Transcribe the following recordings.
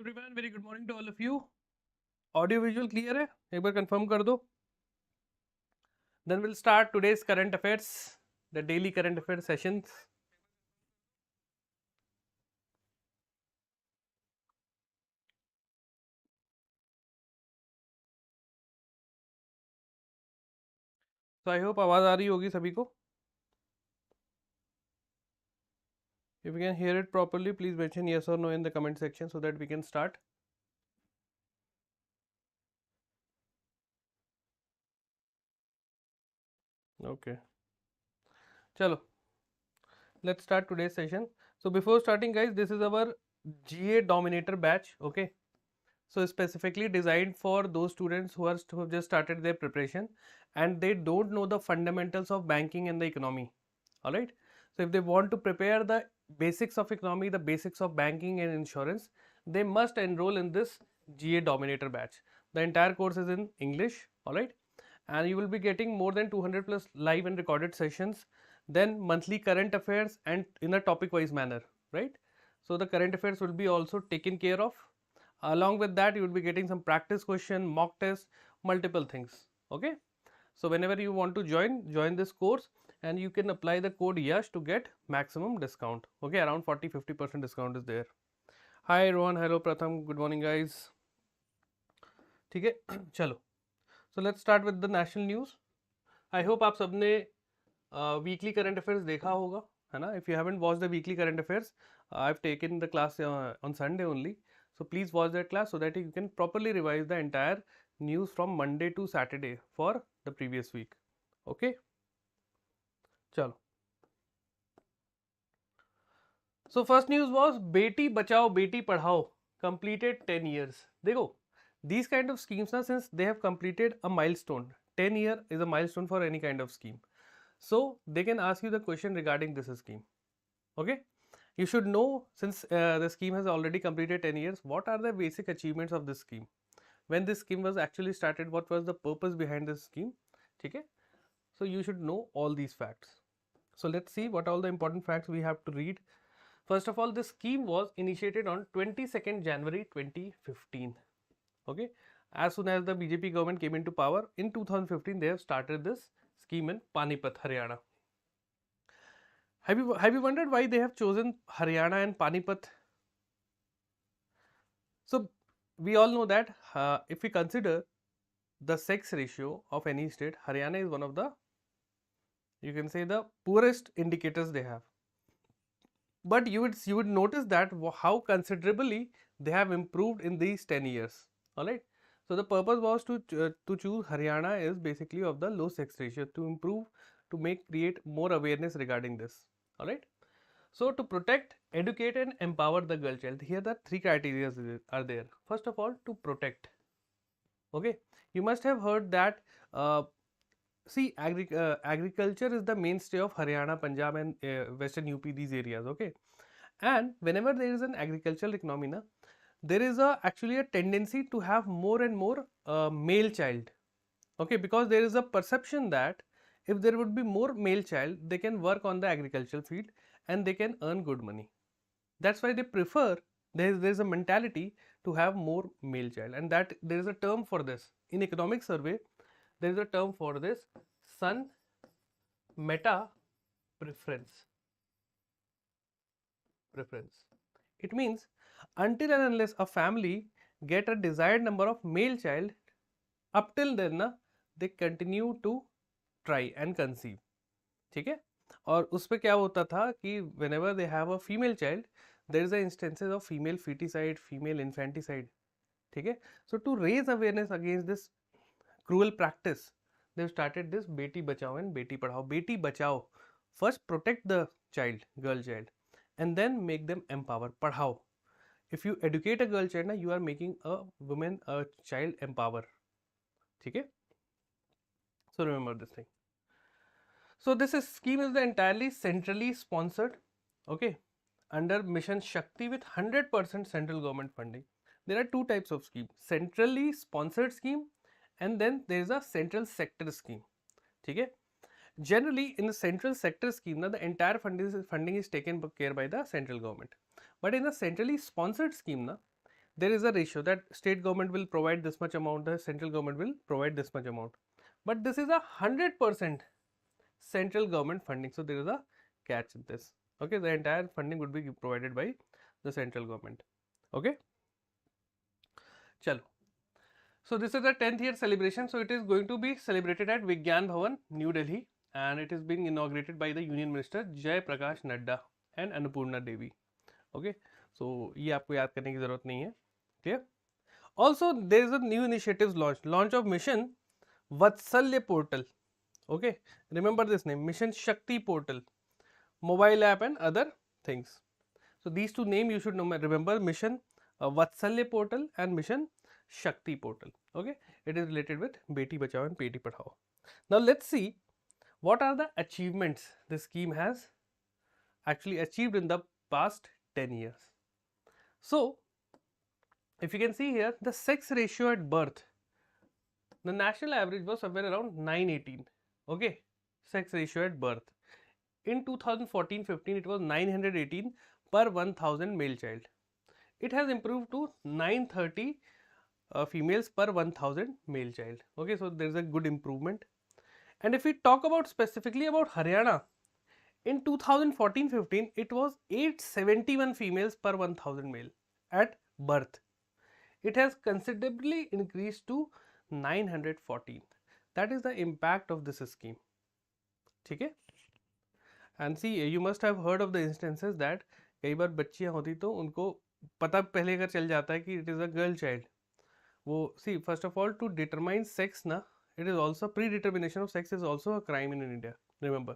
everyone, very good morning to all of you. Audio visual clear है? एक बार confirm कर दो. Then we'll start today's current affairs, the daily current affairs sessions. So I hope आवाज आ रही होगी सभी को. If you can hear it properly, please mention yes or no in the comment section so that we can start. Okay. Chalo. Let's start today's session. So before starting, guys, this is our GA Dominator batch. Okay. So specifically designed for those students who have just started their preparation and they don't know the fundamentals of banking and the economy. All right. So if they want to prepare the basics of economy, the basics of banking and insurance, they must enroll in this GA Dominator batch. The entire course is in English. All right. And you will be getting more than 200 plus live and recorded sessions, then monthly current affairs and in a topic wise manner, right? So the current affairs will be also taken care of. Along with that, you will be getting some practice question, mock test, multiple things. Okay. So whenever you want to join this course, and you can apply the code Yash to get maximum discount. Okay, around 40-50% discount is there. Hi Rohan, hello Pratham, good morning guys. ठीक है, चलो. So let's start with the national news. I hope आप सबने weekly current affairs देखा होगा, है ना? If you haven't watched the weekly current affairs, I've taken the class on Sunday only. So please watch that class so that you can properly revise the entire news from Monday to Saturday for the previous week. Okay? Chalo. So first news was Beti Bachao Beti Padhao completed 10 years. देखो, these kind of schemes now, since they have completed a milestone, 10 year is a milestone for any kind of scheme. So they can ask you the question regarding this scheme. Okay? You should know, since the scheme has already completed 10 years, what are the basic achievements of this scheme? When this scheme was actually started, what was the purpose behind this scheme? Okay? So you should know all these facts. So let's see what all the important facts we have to read. First of all, this scheme was initiated on 22nd January 2015. Okay? As soon as the BJP government came into power in 2015, they have started this scheme in Panipat, Haryana. Have you wondered why they have chosen Haryana and Panipat? So we all know that if we consider the sex ratio of any state, Haryana is one of the, you can say, the poorest indicators they have. But you would notice that how considerably they have improved in these 10 years. All right. So the purpose was to choose Haryana is basically of the low sex ratio, to improve, to create more awareness regarding this. All right. So to protect, educate and empower the girl child, here the three criteria are there. First of all, to protect. Okay. You must have heard that see, agriculture is the mainstay of Haryana, Punjab and Western UP, these areas. Okay. And whenever there is an agricultural economy, na, there is actually a tendency to have more and more male child. Okay, because there is a perception that if there would be more male child, they can work on the agricultural field and they can earn good money. That's why they prefer, there is a mentality to have more male child, and that there is a term for this. In economic survey, there is a term for this, son meta preference. It means until and unless a family get a desired number of male child, up till then na, they continue to try and conceive. ठीक है? और उस पे क्या होता था कि whenever they have a female child, there is a instances of female feticide, female infanticide. ठीक है? So to raise awareness against this cruel practice, they have started this Beti Bachao and Beti Padhao. Beti Bachao, first protect the child, girl child, and then make them empower. Padhao. If you educate a girl child, na, you are making a woman, a child empower. Okay? So remember this thing. So this scheme is entirely centrally sponsored. Okay, under Mission Shakti with 100% central government funding. There are two types of scheme: centrally sponsored scheme, and then there is a central sector scheme. Okay? Generally, in the central sector scheme, na, the entire funding is taken care by the central government. But in the centrally sponsored scheme, na, there is a ratio that state government will provide this much amount, the central government will provide this much amount. But this is a 100% central government funding. So there is a catch in this. Okay, the entire funding would be provided by the central government. Okay, chalo. So this is the 10th year celebration. So it is going to be celebrated at Vigyan Bhavan, New Delhi, and it is being inaugurated by the Union Minister Jai Prakash Nadda and Annapurna Devi. Okay, so ये आपको याद करने की जरूरत नहीं है. Clear? Also, there is a new initiatives launch of Mission Vatsalya portal. Okay, remember this name, Mission Shakti portal, mobile app and other things. So these two names you should remember, Mission Vatsalya portal and Mission Shakti portal. Okay, it is related with Beti Bachao and Beti Padhao. Now let's see what are the achievements this scheme has actually achieved in the past 10 years. So if you can see here, the sex ratio at birth, the national average was somewhere around 918. Okay, sex ratio at birth. In 2014-15, it was 918 per 1000 male child. It has improved to 930 females per 1000 male child. Okay, so there is a good improvement. And if we talk about specifically about Haryana, in 2014-15, it was 871 females per 1000 male at birth. It has considerably increased to 914. That is the impact of this scheme. ठीक है? And see, you must have heard of the instances that कई बार बच्चियां होती तो उनको पता पहले अगर चल जाता है कि it is a girl child. वो see, first of all, to determine sex ना, it is also predetermination of sex is also a crime in India. Remember,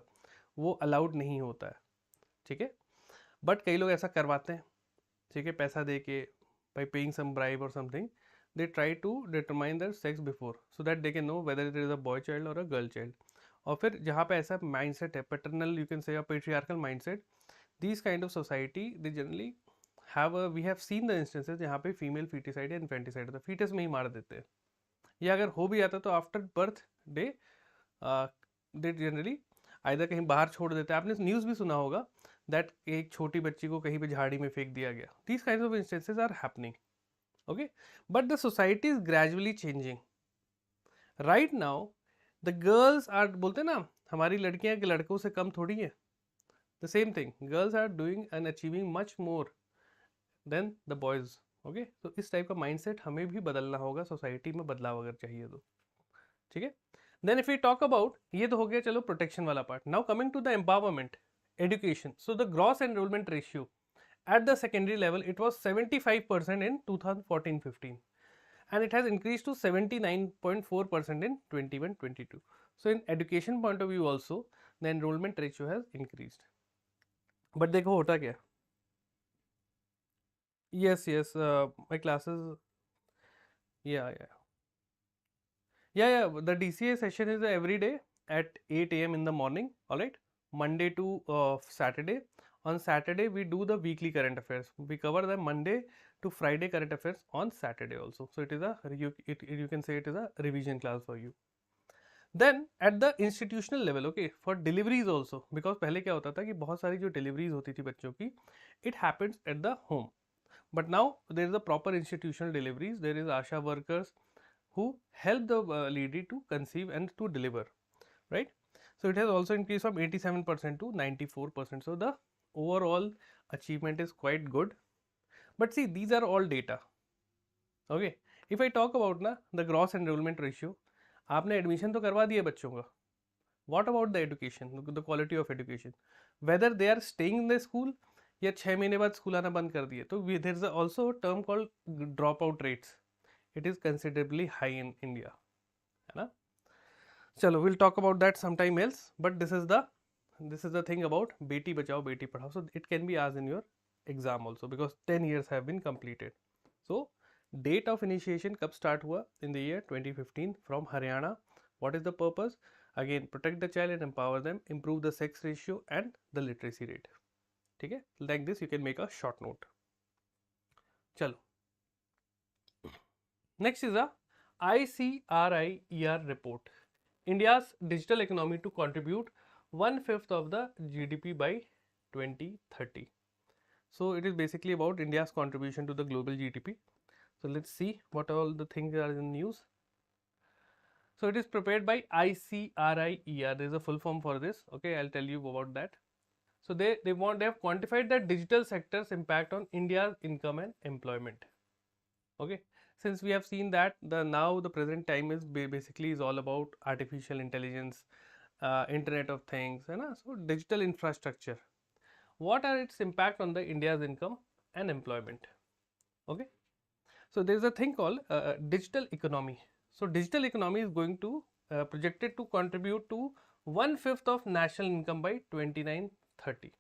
वो allowed नहीं होता है. ठीक है? But कई लोग ऐसा करवाते हैं. ठीक है? पैसा दे के by paying some bribe or something, they try to determine their sex before, so that they can know whether it is a boy child or a girl child. और फिर जहाँ पे ऐसा mindset है, paternal you can say, a patriarchal mindset, these kind of society they generally have a, we have seen the instances जहाँ पे female feticide या infanticide होता है, fetus में ही मार देते हैं. या अगर हो भी जाता तो after birth they generally either कहीं बाहर छोड़ देते हैं. आपने न्यूज़ भी सुना होगा that एक छोटी बच्ची को कहीं पे झाड़ी में फेंक दिया गया. These kinds of instances are happening. Okay, but the society is gradually changing. Right now, the girls are, बोलते हैं ना, हमारी लड़कियां के लड़कों से कम थोड़ी है. The same thing, girls are doing and achieving much more than the boys. Okay, so इस टाइप का mindset हमें भी बदलना होगा, society में बदलाव अगर चाहिए तो. ठीक है? Then if we talk about, ये तो हो गया चलो protection वाला part. Now coming to the empowerment, education. So the gross enrollment ratio at the secondary level, it was 75% in 2014-15 and it has increased to 79.4% in 21-22. So in education point of view also, the enrollment ratio has increased. But देखो होता क्या? Yes, my classes, yeah. The DCA session is every day at 8 AM in the morning, alright? Monday to Saturday. On Saturday, we do the weekly current affairs. We cover the Monday to Friday current affairs on Saturday also. So it is a, you can say it is a revision class for you. Then at the institutional level, okay, for deliveries also, because पहले क्या होता था कि बहुत सारी जो deliveries होती थी बच्चों की, it happens at the home. But now there is a proper institutional deliveries. There is ASHA workers who help the lady to conceive and to deliver, right? So it has also increased from 87% to 94%. So the overall achievement is quite good. But see, these are all data. Okay, if I talk about ना the gross enrollment ratio, आपने admission तो करवा दिया बच्चों का. What about the education, the quality of education? Whether they are staying in the school या 6 महीने बाद स्कूल आना बंद कर दिए, तो there is also a term called dropout rates. It is considerably high in India, है ना? चलो, we'll talk about that sometime else. But this is the thing about Beti Bachao, Beti Padhao. So it can be asked in your exam also because 10 years have been completed. So date of initiation कब start हुआ? In the year 2015 from Haryana. What is the purpose? Again, protect the child and empower them, improve the sex ratio and the literacy rate. ठीक है? Like this you can make a short note. चलो. Next is a ICRIER report. India's digital economy to contribute 1/5 of the GDP by 2030. So it is basically about India's contribution to the global GDP. So let's see what all the things are in news. So it is prepared by ICRIER. There is a full form for this. Okay, I'll tell you about that. So they have quantified that digital sector's impact on India's income and employment. Okay, since we have seen that the present time is basically is all about artificial intelligence, Internet of Things, and so digital infrastructure. What are its impact on the India's income and employment? Okay, so there is a thing called digital economy. So digital economy is going to projected to contribute to 1/5 of national income by 2930.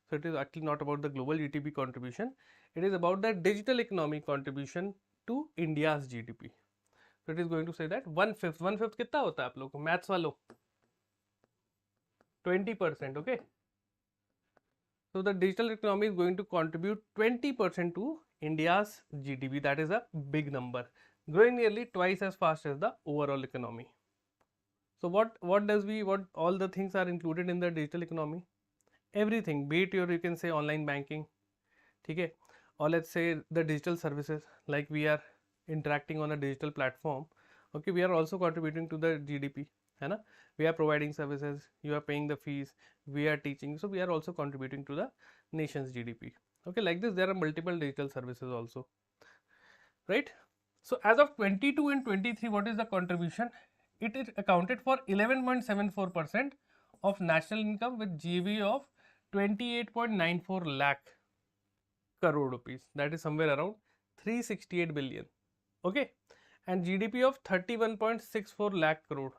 So it is actually not about the global GDP contribution. It is about the digital economy contribution to India's GDP. So it is going to say that 1/5. 1/5 कितना होता है आप लोग को maths वालों 20%. Okay. So the digital economy is going to contribute 20% to India's GDP. That is a big number, growing nearly twice as fast as the overall economy. So what all the things are included in the digital economy? Everything, be it you can say online banking, okay, or let's say the digital services, like we are interacting on a digital platform. Okay, we are also contributing to the GDP, है ना? We are providing services, you are paying the fees, we are teaching, so we are also contributing to the nation's GDP. Okay, like this there are multiple digital services also, right? So as of 22 and 23, what is the contribution? It is accounted for 11.74% of national income with GDP of 28.94 lakh crore rupees, that is somewhere around 368 billion. Okay, and GDP of 31.64 lakh crore.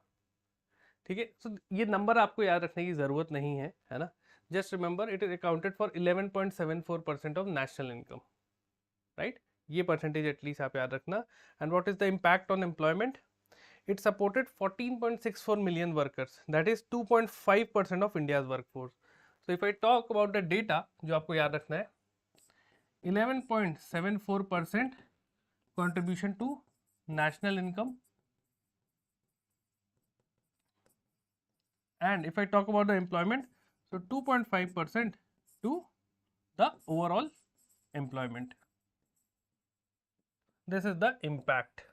ठीक है, सो ये number आपको याद रखने की जरूरत नहीं है ना? Just remember it is accounted for 11.74% of national income, right? ये परसेंटेज एटलीस्ट आप याद रखना. And what is the impact on employment? It supported 14.64 million workers, that is 2.5% of India's workforce. So if I talk about the data, जो आपको याद रखना है, 11.74% contribution to national income, and if I talk about the employment, so 2.5% to the overall employment. This is the impact.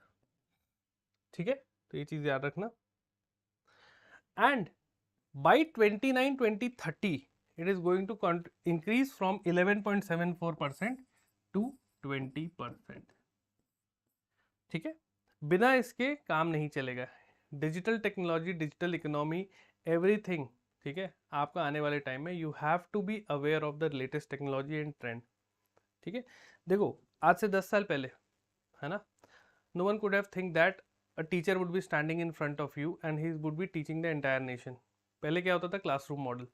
ठीक है, तो ये चीज याद रखना. And by 2030 it is going to increase from 11.74% to 20%. ठीक है, बिना इसके काम नहीं चलेगा. Digital technology, digital economy, everything, ठीक है, आपका आने वाले टाइम में you have to be aware of the latest technology and trend. ठीक है, देखो आज से 10 साल पहले, है ना, no one could have think that a teacher would be standing in front of you and he would be teaching the entire nation. पहले क्या होता था? Classroom model,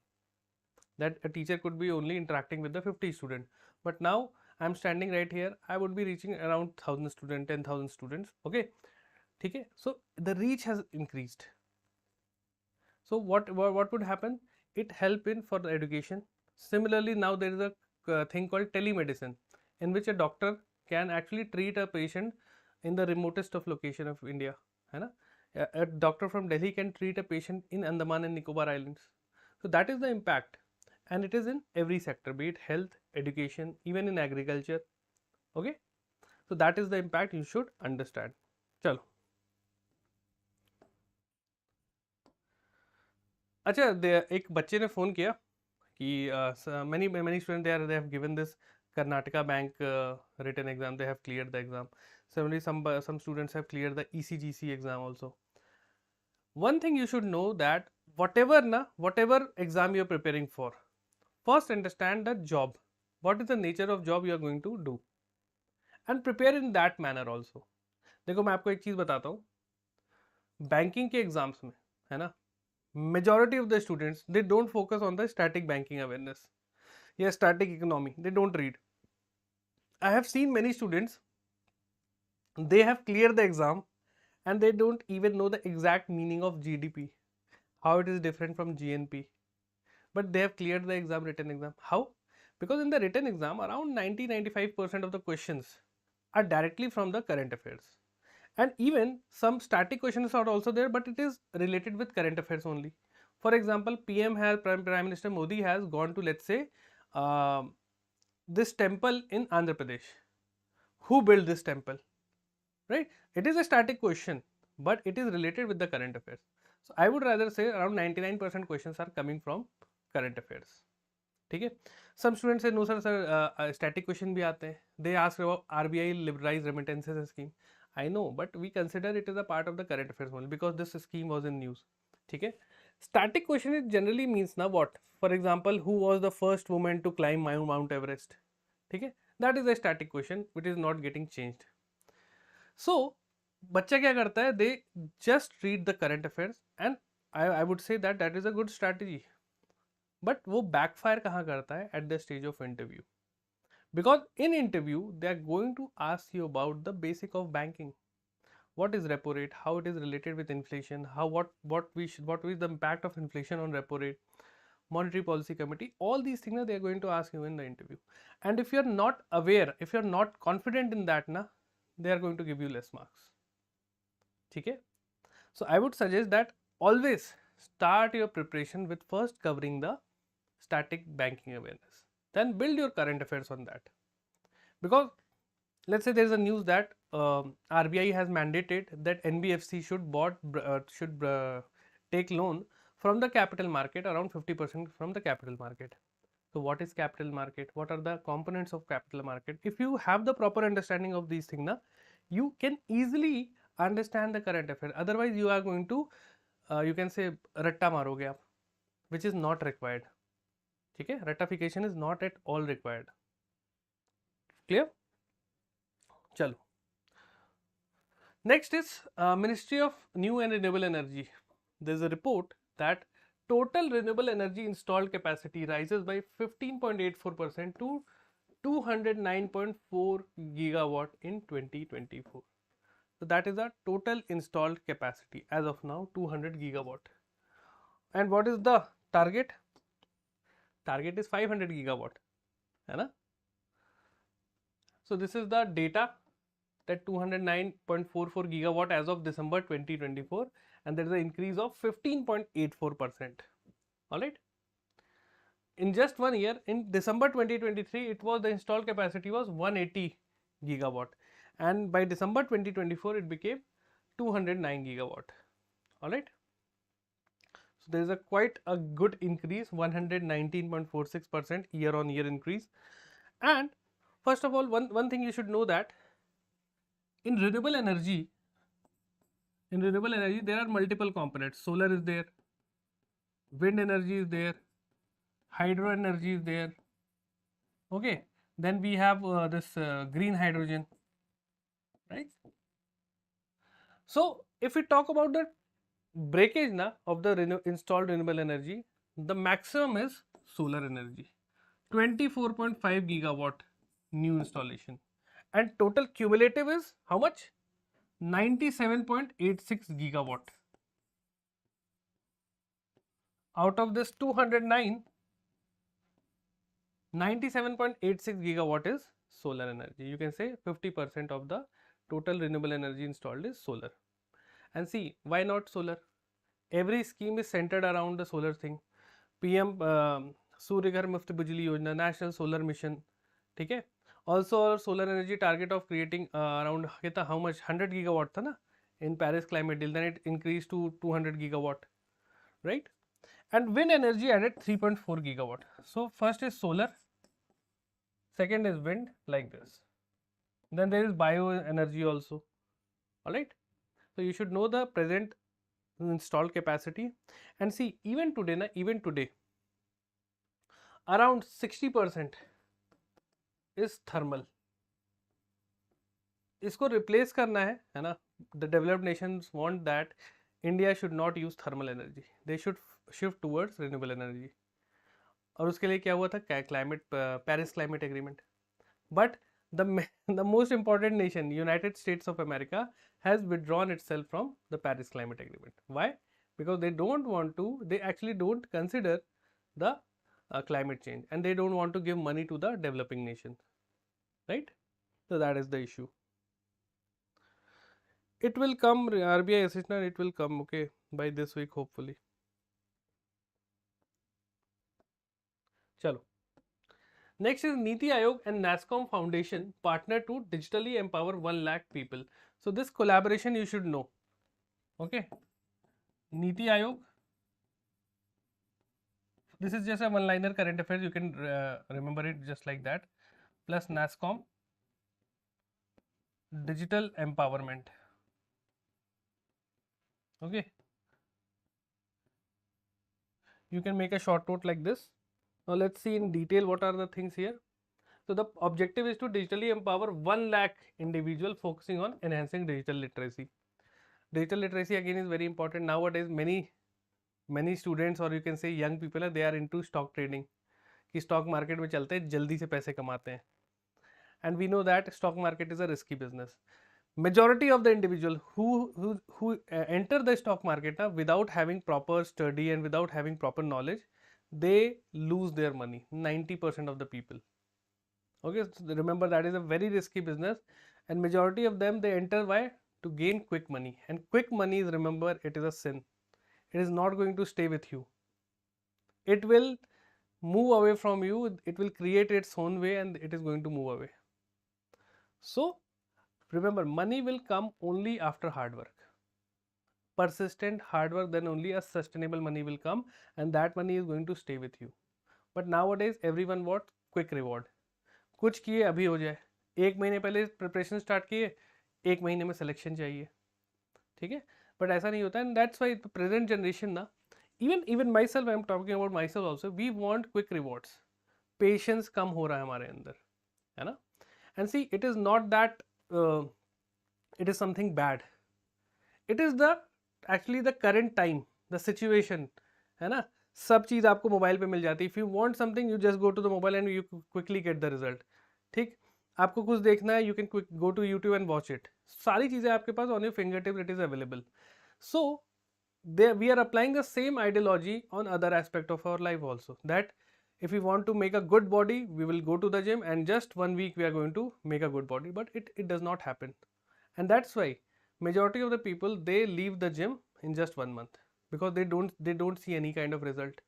that a teacher could be only interacting with the 50 student. But now I am standing right here, I would be reaching around 1000 students, 10,000 students. Okay, ठीक है, so the reach has increased. So what would happen? It help in for the education. Similarly, now there is a thing called telemedicine, in which a doctor can actually treat a patient in the remotest of location of India, है ना? A doctor from Delhi can treat a patient in Andaman and Nicobar Islands. So that is the impact. And it is in every sector, be it health, education, even in agriculture. Okay, so that is the impact you should understand. चलो, अच्छा, एक बच्चे ने phone किया कि many students they have given this Karnataka Bank written exam, they have cleared the exam. Similarly, some students have cleared the ECGC exam also. One thing you should know, that whatever exam you are preparing for, first understand the job. What is the nature of job you are going to do, and prepare in that manner also. देखो मैं आपको एक चीज बताता हूँ, banking के exams में, है ना, majority of the students they don't focus on the static banking awareness या static economy, they don't read. I have seen many students, they have cleared the exam and they don't even know the exact meaning of GDP, how it is different from GNP, but they have cleared the exam, written exam. How? Because in the written exam, around 90-95% of the questions are directly from the current affairs, and even some static questions are also there, but it is related with current affairs only. For example, Prime Minister Modi has gone to, let's say, this temple in Andhra Pradesh. Who built this temple? right? It is a static question, but it is related with the current affairs. So I would rather say around 99% questions are coming from current affairs. ठीक है. Some students say no sir static question भी आते हैं. They ask about RBI liberalized remittances scheme. I know, but we consider it as a part of the current affairs only because this scheme was in news. ठीक है. Static question it generally means ना what? For example, who was the first woman to climb Mount Everest? ठीक है. That is a static question which is not getting changed. So बच्चा क्या करता है? They just read the current affairs and I would say that that is a good strategy. But वो backfire कहाँ करता है? At the stage of interview. Because in interview they are going to ask you about the basic of banking. What is repo rate? How it is related with inflation? What is the impact of inflation on repo rate? Monetary Policy Committee. All these things they are going to ask you in the interview. And if you are not aware, if you are not confident in that, they are going to give you less marks. Okay? So I would suggest that always start your preparation with first covering the static banking awareness. Then build your current affairs on that. Because let's say there is a news that RBI has mandated that NBFC should take loan from the capital market, around 50% from the capital market. So what is capital market? What are the components of capital market? If you have the proper understanding of these things, you can easily understand the current affair. Otherwise you are going to you can say ratta maroge aap, which is not required. ठीक है. Ratification is not at all required. Clear? चलो. Next is Ministry of New and Renewable Energy. There is a report that total renewable energy installed capacity rises by 15.84% to 209.4 gigawatt in 2024. So that is the total installed capacity as of now, 200 gigawatt. And what is the target? Target is 500 gigawatt, है ना? So this is the data that 209.44 gigawatt as of December 2024, and there is an increase of 15.84%. All right. In just 1 year, in December 2023, it was the installed capacity was 180 gigawatt, and by December 2024, it became 209 gigawatt. All right. So there is a quite a good increase, 119.46% year on year increase. And first of all, one thing you should know that in renewable energy there are multiple components. Solar is there, wind energy is there, hydro energy is there. Okay, then we have this green hydrogen, right? So if we talk about the breakage of the installed renewable energy, the maximum is solar energy, 24.5 gigawatt new installation, and total cumulative is how much? 97.86 gigawatt. Out of this 209, 97.86 gigawatt is solar energy. You can say 50% of the total renewable energy installed is solar. And see, why not solar? Every scheme is centered around the solar thing. PM Surya Ghar Muft Bijli Yojana, National Solar Mission. ठीक है. Also our solar energy target of creating around how much 100 gigawatt था ना in Paris climate deal, then it increased to 200 gigawatt, right? And wind energy added 3.4 gigawatt. So first is solar, second is wind, like this. Then there is bioenergy also. All right. So you should know the present installed capacity, and see even today around 60% is thermal. इसको replace करना है ना? The developed nations want that India should not use thermal energy. They should shift towards renewable energy. और उसके लिए क्या हुआ था? Paris climate agreement. But the most important nation, United States of America, has withdrawn itself from the Paris climate agreement. Why? Because they actually don't consider the climate change, and they don't want to give money to the developing nations, right? So that is the issue. It will come, RBI assistant, it will come, okay, by this week hopefully. Chalo. Next is Niti Aayog and NASSCOM Foundation partner to digitally empower 1 lakh people. So this collaboration you should know. Okay. Niti Aayog. This is just a one-liner current affairs. You can remember it just like that. Plus NASSCOM digital empowerment. Okay. You can make a short note like this. Now let's see in detail what are the things here. So the objective is to digitally empower 1 lakh individual focusing on enhancing digital literacy. Digital literacy again is very important nowadays. Many students or you can say young people they are into stock trading. कि stock market में चलते हैं जल्दी से पैसे कमाते हैं. And we know that stock market is a risky business. Majority of the individual who enter the stock market without having proper study and without having proper knowledge, they lose their money. 90% of the people. Okay, so remember that is a very risky business, and majority of them they enter why? To gain quick money, and quick money is, remember, it is a sin. It is not going to stay with you. It will move away from you. It will create its own way, and it is going to move away. So remember, money will come only after hard work. Persistent hard work, then only a sustainable money will come, and that money is going to stay with you. But nowadays everyone what? Quick reward. कुछ किए अभी हो जाए, 1 महीने पहले preparation start किए, 1 महीने में सिलेक्शन चाहिए, ठीक है. बट ऐसा नहीं होता, and that's why present generation ना, even myself, I am talking about myself also, we want quick rewards. Patience कम हो रहा है हमारे अंदर, है ना. And see it is not that it is something bad, it is the actually the current time, the situation, है ना. सब चीज़ आपको मोबाइल पे मिल जाती है. If you want something you just go to the mobile and you quickly get the result. ठीक, आपको कुछ देखना है, you can quick go to YouTube and watch it. सारी चीज़ें आपके पास on your finger tip, it is available. So we are applying the same ideology on other aspect of our life also, that if we want to make a good body, we will go to the gym and just 1 week we are going to make a good body, but it does not happen. And that's why majority of the people they leave the gym in just 1 month, because they don't see any kind of result.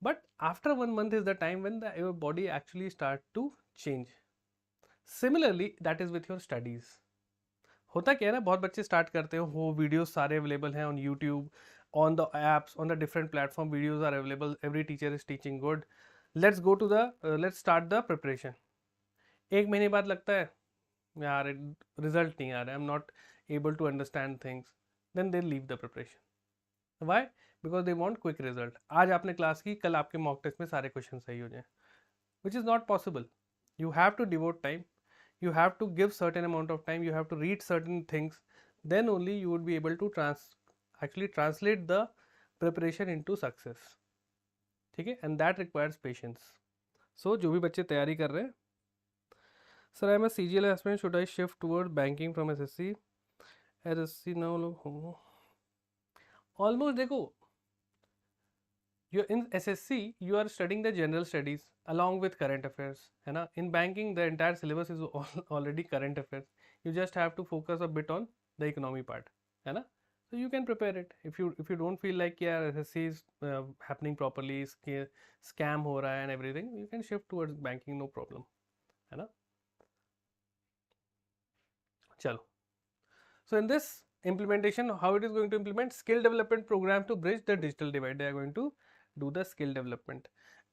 But after 1 month is the time when your body actually start to change. Similarly that is with your studies. होता क्या है ना, बहुत बच्चे start करते हो, वो videos सारे अवेलेबल हैं on YouTube, on the apps, on the different platform, videos are available, every teacher is teaching good. Let's go to the let's start the preparation. 1 महीने बाद लगता है यार रिजल्ट नहीं आ रहा है, I am not able to understand things, then they leave the preparation. Why? Because they want quick result. आज आपने क्लास की, कल आपके मॉक टेस्ट में सारे क्वेश्चन सही हो जाए, which is not possible. You have to devote time, you have to give certain amount of time, you have to read certain things, then only you would be able to actually translate the preparation into success. ठीक है, and that requires patience. So जो भी बच्चे तैयारी कर रहे हैं, sir I am a CGL aspirant, should I shift toward banking from SSC? SSC now almost देखो, you're in SSC, you are studying the general studies along with current affairs, है ना. In banking the entire syllabus is already current affairs, you just have to focus a bit on the economy part, है ना. So you can prepare it. If you don't feel like yeah SSC is happening properly, scam हो रहा है and everything, you can shift towards banking, no problem, है ना. चलो, so in this implementation, how it is going to implement skill development program to bridge the digital divide. They are going to do the skill development.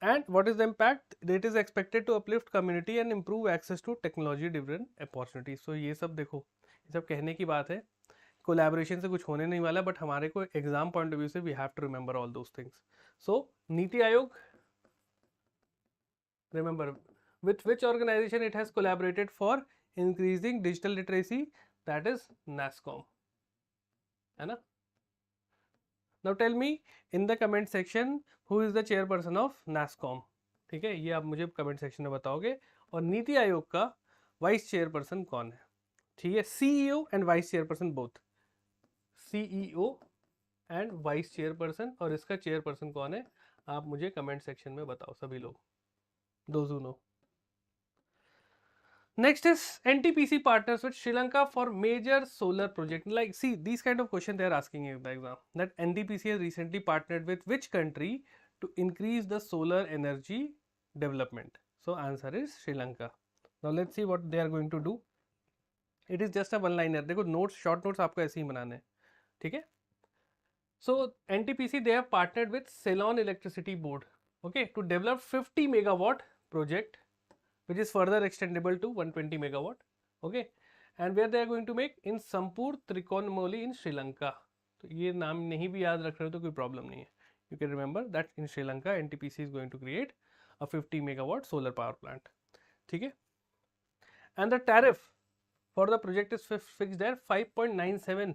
And what is the impact? It is expected to uplift community and improve access to technology driven opportunities. So ये सब देखो, ये सब कहने की बात है, collaboration से कुछ होने नहीं वाला, बट हमारे को एग्जाम पॉइंट ऑफ व्यू से we have to remember all those things. So Niti Aayog, remember with which organization it has collaborated for increasing digital literacy? That is NASSCOM, है ना. Now tell me in the comment section who is the chairperson of NASSCOM. ठीक है, ये आप मुझे comment section में बताओगे. और नीति आयोग का वाइस चेयरपर्सन कौन है? ठीक है, CEO and vice chairperson both, CEO and vice chairperson, और इसका चेयरपर्सन कौन है आप मुझे कमेंट सेक्शन में बताओ सभी लोग, those who know. Next is NTPC partners with Sri Lanka for major solar project. Like, see, these kind of questions they are asking in the exam. That NTPC has recently partnered with which country to increase the solar energy development? So answer is Sri Lanka. Now let's see what they are going to do. It is just a one liner. देखो notes, short notes आपको ऐसे ही बनाने हैं, ठीक है. So NTPC, they have partnered with Ceylon Electricity Board, okay, to develop 50 megawatt project which is further extendable to 120 megawatt, okay, and where they are going to make in Sampur Trikonmoli in Sri Lanka. तो ये नाम नहीं भी याद रख रहे हो तो कोई प्रॉब्लम नहीं है. You can remember that in Sri Lanka NTPC is going to create a 50 megawatt solar power plant, ठीक है. And the tariff for the project is fixed there 5.97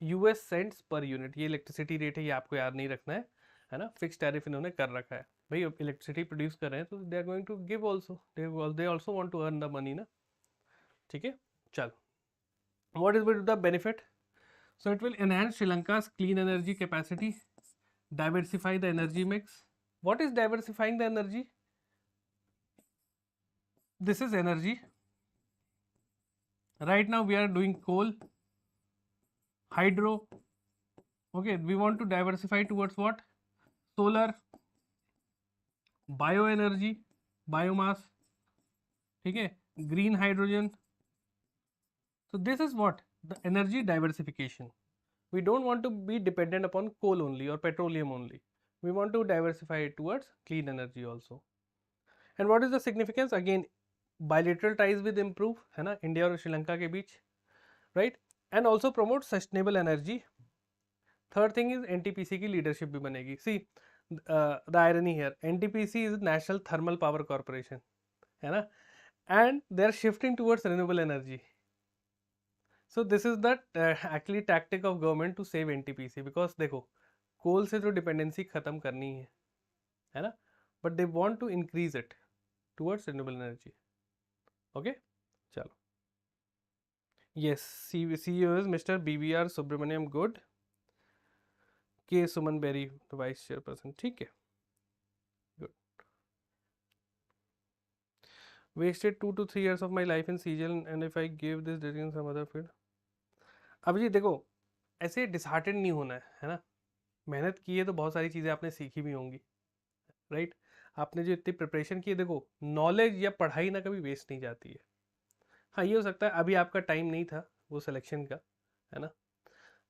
US cents per unit. ये electricity rate है, ये आपको याद नहीं रखना है ना. फिक्स टैरिफ इन्होंने कर रखा है भाई. इलेक्ट्रिसिटी प्रोड्यूस कर रहे हैं तो they are going to give also, they also want to earn the money ना, ठीक है. चलो, what is the benefit? So it will enhance Sri Lanka's clean energy capacity, diversify the energy mix. What is diversifying the energy? This is energy. Right now we are doing coal, hydro, okay, we want to diversify towards what? Solar, bioenergy, biomass, ठीक है, green hydrogen. So this is what the energy diversification. We don't want to be dependent upon coal only or petroleum only. We want to diversify it towards clean energy also. And what is the significance? Again, bilateral ties with improve, है ना, India और श्रीलंका के बीच, right. And also promote sustainable energy. Third thing is NTPC की leadership भी बनेगी. See the irony here, NTPC is National Thermal Power Corporation, है ना, and they are shifting towards renewable energy. So this is the actually tactic of government to save NTPC, because देखो coal से जो dependency खत्म करनी है ना, but they want to increase it towards renewable energy. Okay, चलो. Yes, CEO is mister BVR Subrahmanyam, good. K Suman Beri vice chairperson, ठीक है, good. Vested 2 to 3 years of my life in CGL and if I give this decision some other field. अब जी देखो, ऐसे disheartened नहीं होना है ना. मेहनत की है तो बहुत सारी चीज़ें आपने सीखी भी होंगी, राइट. आपने जो इतनी प्रिपरेशन की है, देखो नॉलेज या पढ़ाई ना कभी वेस्ट नहीं जाती है. हाँ, ये हो सकता है अभी आपका टाइम नहीं था वो सिलेक्शन का, है ना,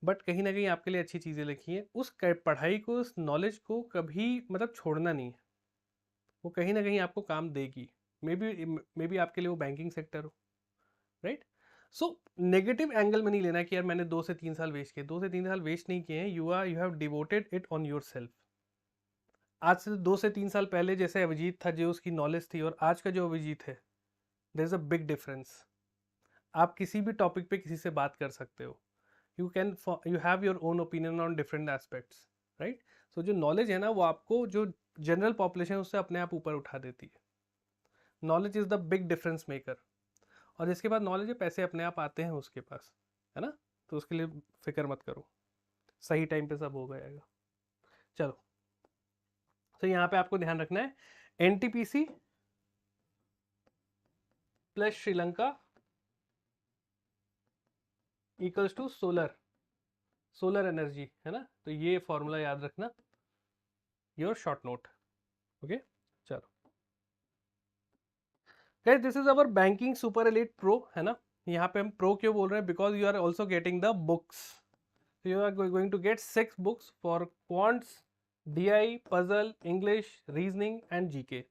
बट कहीं ना कहीं आपके लिए अच्छी चीज़ें लिखी हैं. उस पढ़ाई को, उस नॉलेज को कभी मतलब छोड़ना नहीं है. वो कहीं ना कहीं आपको काम देगी. मे बी आपके लिए वो बैंकिंग सेक्टर हो, राइट. सो नेगेटिव एंगल में नहीं लेना कि यार मैंने 2 से 3 साल वेस्ट किए. 2 से 3 साल वेस्ट नहीं किए हैं. You have devoted it on your self. आज से 2 से 3 साल पहले जैसे अभिजीत था, जो उसकी नॉलेज थी, और आज का जो अभिजीत है, there is a big difference. आप किसी भी टॉपिक पे किसी से बात कर सकते हो. You have your own opinion on different aspects, right. So जो नॉलेज है ना, वो आपको जो जनरल पॉपुलेशन है उससे अपने आप ऊपर उठा देती है. Knowledge is the big difference maker. और जिसके बाद नॉलेज है, पैसे अपने आप आते हैं उसके पास, है ना. तो उसके लिए फिक्र मत करो, सही टाइम पे सब हो जाएगा. चलो, तो यहाँ पे आपको ध्यान रखना है NTPC plus Sri Lanka equals to solar energy, है ना. तो ये फॉर्मूला याद रखना, योर शॉर्ट नोट. ओके, चलो guys, this is our banking super elite pro, है ना. यहाँ पे हम प्रो क्यों बोल रहे हैं? Because you are also getting the books. You are going to get 6 books for quants, DI, puzzle, English, reasoning and GK.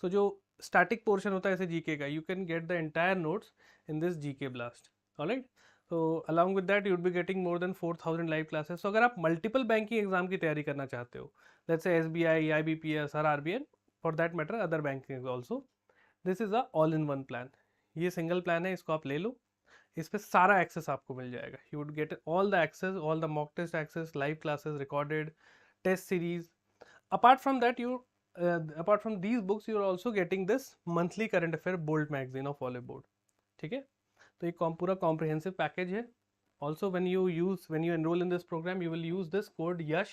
So जो स्टैटिक पोर्शन होता है ऐसे जीके का, you can get the entire notes in this GK blast. Alright. तो along with that you would be getting more than 4000 live classes. So अगर आप multiple banking exam की तैयारी करना चाहते हो, लेट्स से SBI, IBPS और RBN, for that matter other banking also, this is a all in one plan. ये single plan है, इसको आप ले लो. इस पर सारा एक्सेस आपको मिल जाएगा. You would get all the access, all the mock test access, live classes, recorded test series. Apart from that, apart from these books, you are also getting this monthly current affair bold magazine of Oliveboard. ठीक है. तो ये पूरा comprehensive package है. Also, when you enroll in this program, you will use this code Yash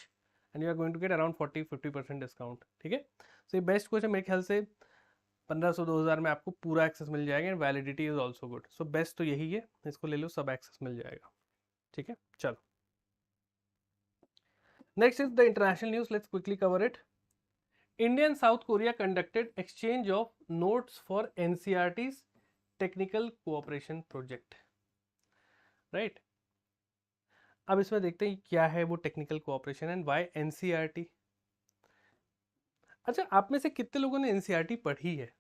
and you are going to get around 40-50% discount. ठीक है. So ये best course है, मेरे ख्याल से 1500-2000 में आपको पूरा एक्सेस मिल जाएगा. And validity is also good. So best तो यही है, इसको ले लो, सब एक्सेस मिल जाएगा. ठीक है, चलो. Next is the international news. Let's quickly cover it. India and South Korea conducted exchange of notes for NCRT's technical cooperation project, right? अब इसमें देखते हैं क्या है वो technical cooperation and why NCERT. अच्छा, आप में से कितने लोगों ने एनसीईआरटी पढ़ी है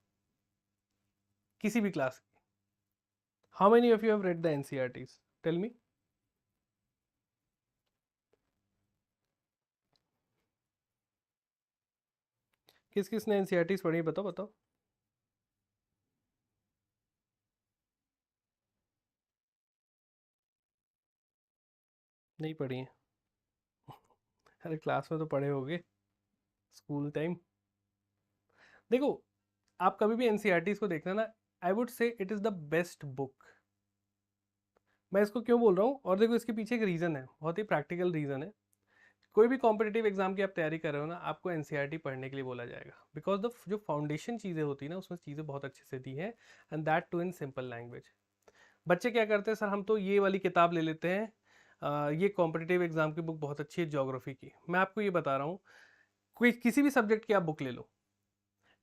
किसी भी क्लास की? How many of you have read the NCERTs? Tell me. किस किस ने एनसीईआरटीज पढ़ी, बताओ बताओ। नहीं पढ़ी है? अरे क्लास में तो पढ़े होगे, स्कूल टाइम। देखो, आप कभी भी एनसीईआरटीज को देखना ना, I would say it is the best book. मैं इसको क्यों बोल रहा हूँ, और देखो इसके पीछे एक रीज़न है, बहुत ही प्रैक्टिकल रीज़न है। कोई भी कॉम्पिटिटिव एग्जाम की आप तैयारी कर रहे हो ना, आपको एनसीईआरटी पढ़ने के लिए बोला जाएगा, बिकॉज द जो फाउंडेशन चीज़ें होती है ना, उसमें चीज़ें बहुत अच्छे से दी हैं, and that too in simple language. बच्चे क्या करते हैं, सर हम तो ये वाली किताब ले लेते हैं, ये कॉम्पिटिटिव एग्जाम की बुक बहुत अच्छी है ज्योग्राफी की। मैं आपको ये बता रहा हूँ, कोई किसी भी सब्जेक्ट की आप बुक ले लो,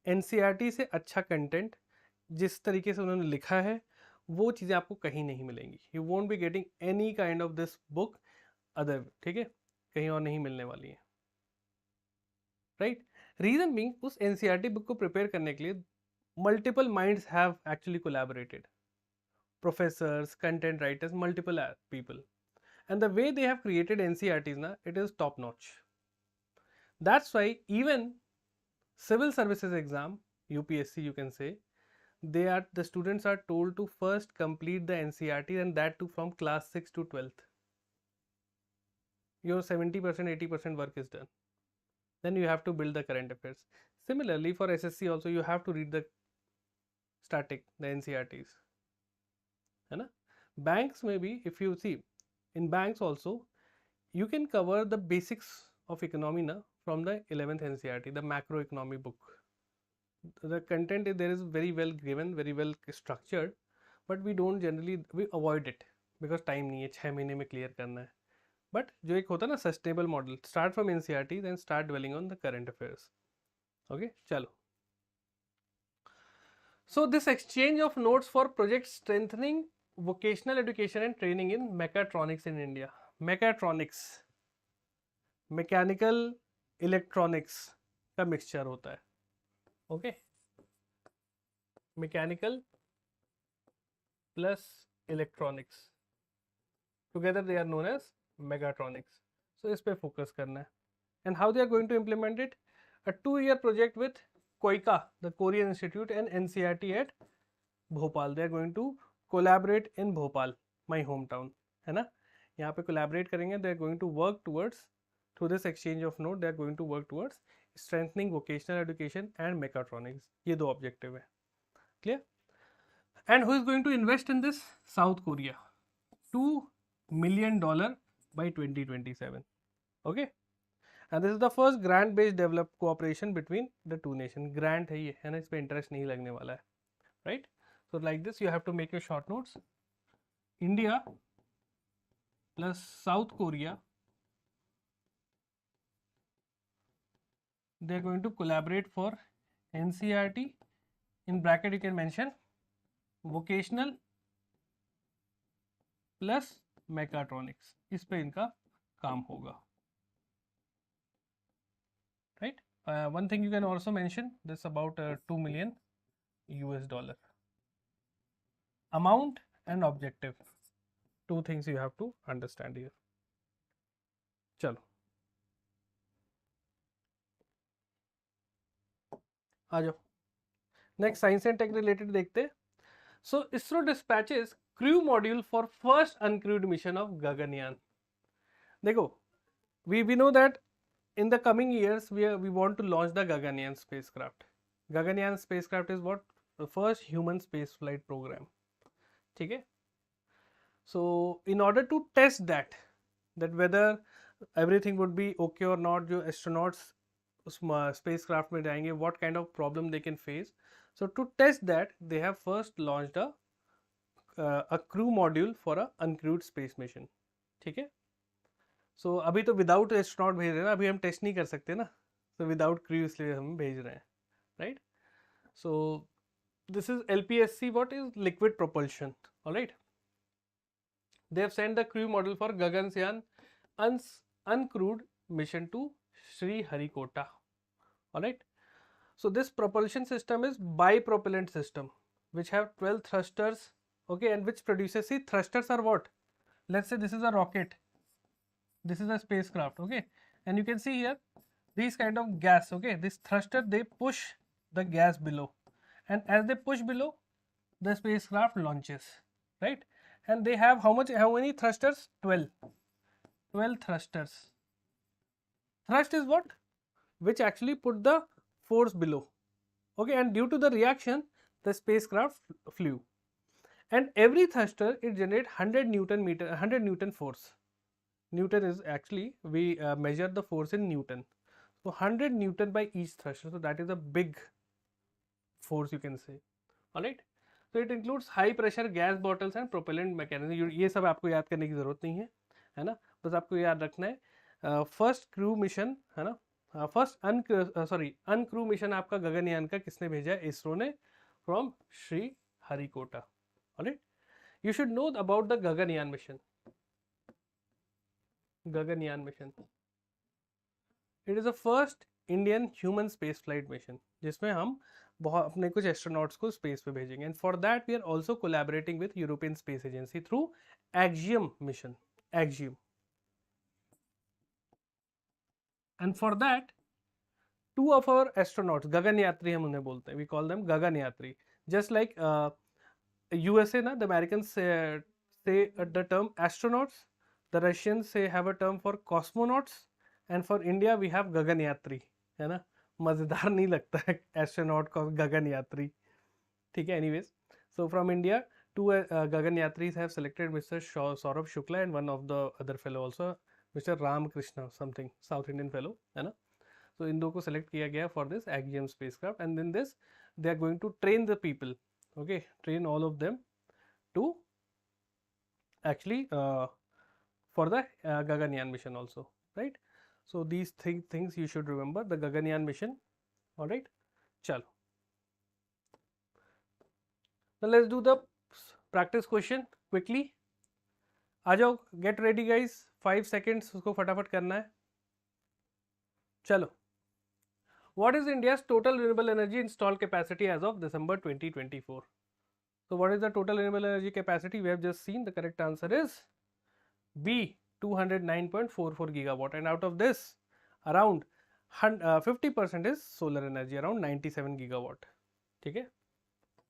एनसीईआरटी से अच्छा कंटेंट जिस तरीके से उन्होंने लिखा है, वो चीज़ें आपको कहीं नहीं मिलेंगी। You won't be getting any kind of this book other, ठीक है, कहीं और नहीं मिलने वाली है, राइट? रीजन बीइंग, उस एनसीईआरटी बुक को प्रिपेयर करने के लिए multiple minds have actually collaborated, professors, content writers, multiple people, and the way they have created NCERTs na, it is top notch. That's why even civil services exam, UPSC you can say, the students are told to first complete the NCERT, and that too from class 6 to 12th. Your 70% 80% work is done, then you have to build the current affairs. Similarly for SSC also, you have to read the static, the NCERTs, है ना? Banks में भी, if you see, in banks also you can cover the basics of economy na, from the 11th NCERT, the macro economy book. The content there is very well given, very well structured, but we don't generally, we avoid it because time नहीं है 6 महीने में clear करना है. But जो एक होता है ना sustainable model, start from NCERT then start dwelling on the current affairs. Okay, चलो. So this exchange of notes for project strengthening vocational education and training in mechatronics in India. Mechatronics, mechanical electronics का mixture होता है, okay? Mechanical plus electronics together they are known as mechatronics. So इस पे focus करना है. And how they are going to implement it? A 2-year project with KOICA, the Korean institute, and NCERT at Bhopal. They are going to collaborate in Bhopal, my home town, है ना? यहाँ पे collaborate करेंगे. They are going to work towards, through this exchange of note, they are going to work towards strengthening vocational education and mechatronics. ये दो objective है, clear? And who is going to invest in this? South Korea, $2 million by 2027. Okay, and this is the first grant based develop cooperation between the two nations. Grant है ये, है ना? इस पे interest नहीं लगने वाला है, right? So like this you have to make your short notes. India plus South Korea, they are going to collaborate for NCERT. In bracket you can mention vocational plus mechatronics. इस पे इनका काम होगा, right? One thing you can also mention this about $2 million amount and objective. Two things you have to understand here. चलो आ जाओ. Next science and tech related देखते हैं. So ISRO dispatches crew module for first uncrewed mission of Gaganyaan. देखो, we know that in the coming years we want to launch the Gaganyaan spacecraft. Gaganyaan spacecraft is what? The first human space flight program. ठीक है? So in order to test that whether everything would be okay or not, जो astronauts उस spacecraft में जाएंगे, what kind of problem they can face. So to test that they have first launched a crew module for a uncrewed space mission. ठीक है? So अभी तो without astronaut भेज रहे हैं ना, अभी हम टेस्ट नहीं कर सकते ना. so without crew इसलिए हम भेज रहे हैं, right? So this is LPSC. What is liquid propulsion? All right. They have sent the crew model for Gaganyaan uncrewed mission to Sriharikota. All right. So this propulsion system is bipropellant system, which have 12 thrusters. Okay, and which produces, see, thrusters are what? Let's say this is a rocket. This is a spacecraft. Okay, and you can see here these kind of gas. Okay, this thruster, they push the gas below, and as they push below, the spacecraft launches, right? And they have how many thrusters? 12 thrusters. Thrust is what? Which actually put the force below. Okay, and due to the reaction, the spacecraft flew. And every thruster, it generates 100 Newton force. Newton is actually, we measure the force in Newton. So 100 Newton by each thruster. So that is a big force, you can say. All right. So it includes high pressure gas bottles and propellant mechanism. ये सब आपको याद करने की जरूरत नहीं है ना? बस आपको याद रखना है फर्स्ट क्रू मिशन, है ना? फर्स्ट अनक्रू मिशन आपका गगनयान का किसने भेजा है? इसरो ने, from Shri Harikota. Alright, you should know about the Gaganyaan mission. Gaganyaan mission, it is a first Indian human space flight mission, जिसमें हम बहुत अपने कुछ एस्ट्रोनॉट्स को स्पेस पे भेजेंगे. And for that we are also collaborating with European Space Agency through Axiom mission. Axiom. And for that 2 of our astronauts, गगन यात्री हम उन्हें बोलते हैं, we call them गगन यात्री. Just like USA ना, the Americans say the term astronauts, the Russians have a term for cosmonauts, and for India we have गगन यात्री, है ना? मजेदार नहीं लगता है एस्ट्रोनॉट को गगन यात्री, ठीक है? Anyways, so from India 2 Gagan यात्रीज have selected Mr. Saurabh Shukla and one of the other fellow also, Mr. Ram Krishna something, South Indian fellow, है ना? So इन दो को select किया गया for this Axiom spacecraft, and then this they are going to train the people, okay, train all of them to actually for the Gaganyaan mission also, right? So these things you should remember, the Gaganyaan mission. All right, chalo. Now let's do the practice question quickly. आ जाओ, get ready guys, 5 seconds उसको फटाफट करना है. चलो. What is India's total renewable energy installed capacity as of December 2024? So what is the total renewable energy capacity? We have just seen the correct answer is B, 209.44 gigawatt, and out of this around 50% is solar energy, around 97 gigawatt. ठीक है?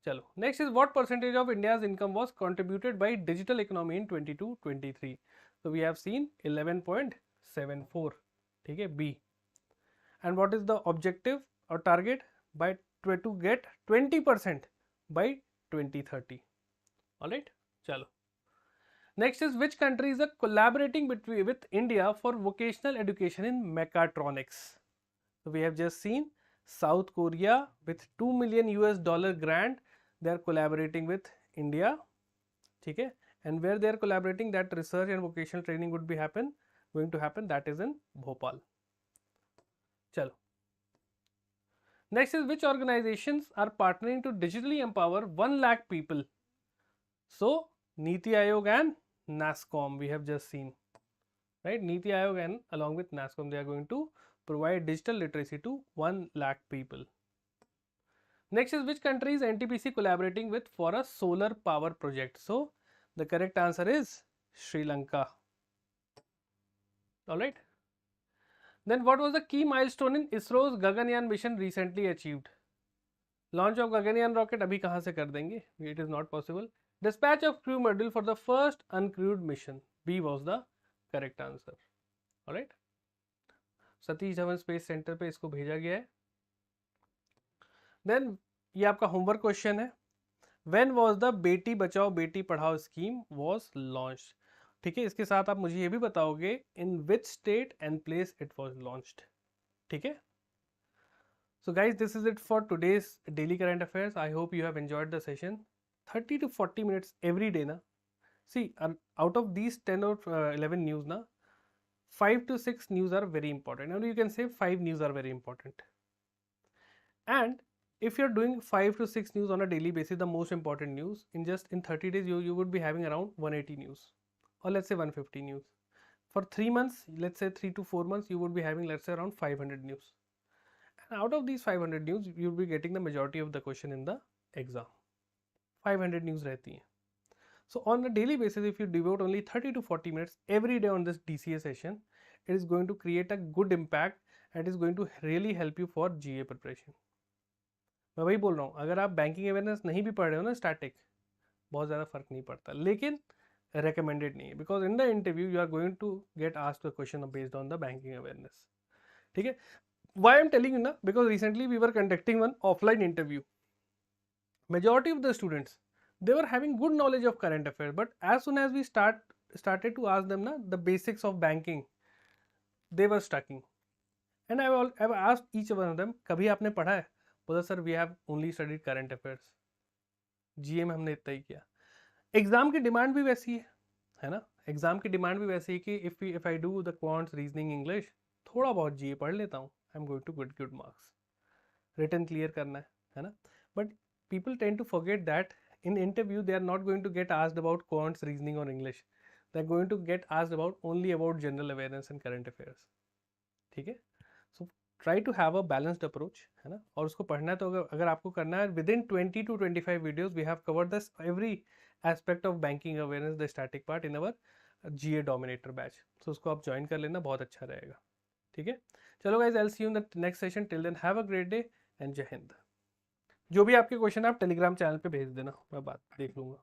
चलो. Next is what percentage of India's income was contributed by digital economy in 22-23? So we have seen 11.74. ठीक है? B. And what is the objective or target? By to get 20% by 2030. All right, chalo. Next is which countries are collaborating with India for vocational education in mechatronics? So we have just seen South Korea with $2 million US grant. They are collaborating with India. ठीक है? And where they are collaborating, that research and vocational training would be going to happen. That is in Bhopal. चलो. Next is which organizations are partnering to digitally empower 1 lakh people? So Niti Aayog and NASSCOM we have just seen, right? Niti Aayog and along with NASSCOM, they are going to provide digital literacy to 1 lakh people. Next is which country is NTPC collaborating with for a solar power project? So the correct answer is Sri Lanka. All right. Then what was the key milestone in ISRO's Gaganyaan mission recently achieved? Launch of Gaganyaan rocket अभी कहाँ से कर देंगे? It is not possible. Dispatch of crew module for the first uncrewed mission. B was the correct answer. Alright. Satish Dhawan space centre पे इसको भेजा गया है. Then ये आपका homework question है. When was the Beti Bachao Beti Padhao scheme was launched? ठीक है, इसके साथ आप मुझे ये भी बताओगे in which state and place it was launched. ठीक है? So guys, this is it for today's daily current affairs. I hope you have enjoyed the session. 30 to 40 minutes every day na. See, out of these 10 or 11 news na, 5 to 6 news are very important, and you can say 5 news are very important. And if you're doing 5 to 6 news on a daily basis, the most important news, in 30 days you would be having around 180 news, or let's say 150 news. For 3 months, let's say 3 to 4 months, you would be having, let's say, around 500 news. And out of these 500 news, you will be getting the majority of the question in the exam. 500 news रहती हैं. So on a daily basis, if you devote only 30 to 40 minutes every day on this DCA session, it is going to create a good impact and is going to really help you for GA preparation. मैं वही बोल रहा हूँ, अगर आप banking awareness नहीं भी पढ़ रहे हो ना स्टैटिक, बहुत ज़्यादा फर्क नहीं पड़ता, लेकिन recommended नहीं है, because in the interview you are going to get asked a question based on the banking awareness. ठीक है, why I am telling you ना, because recently we were conducting one offline interview. Majority of the students, they were having good knowledge of current affairs, but as soon as we started to ask them na the basics of banking, they were stucking. And I've asked each one of them, कभी आपने पढ़ा है? बोला sir we have only studied current affairs. GA में हमने इतना ही किया. Exam की डिमांड भी वैसी है ना, एग्जाम की डिमांड भी वैसी है कि if I do the quants, reasoning, English, थोड़ा बहुत GA पढ़ लेता हूँ, I am going to get good marks. Written clear करना है ना. But people tend to forget that in interview they are not going to get asked about quants, reasoning or English. They are going to get asked about only about general awareness and current affairs. ठीक है, so try to have a balanced approach, है ना. और उसको पढ़ना है तो अगर आपको करना है within 20 to 25 videos we have covered this every aspect of banking awareness, the static part in our GA dominator batch. So उसको आप ज्वाइन कर लेना, बहुत अच्छा रहेगा. ठीक है, चलो guys, I'll see you in the next session. Till then have a great day and जय हिंद. जो भी आपके क्वेश्चन आप टेलीग्राम चैनल पे भेज देना, मैं बात देख लूँगा.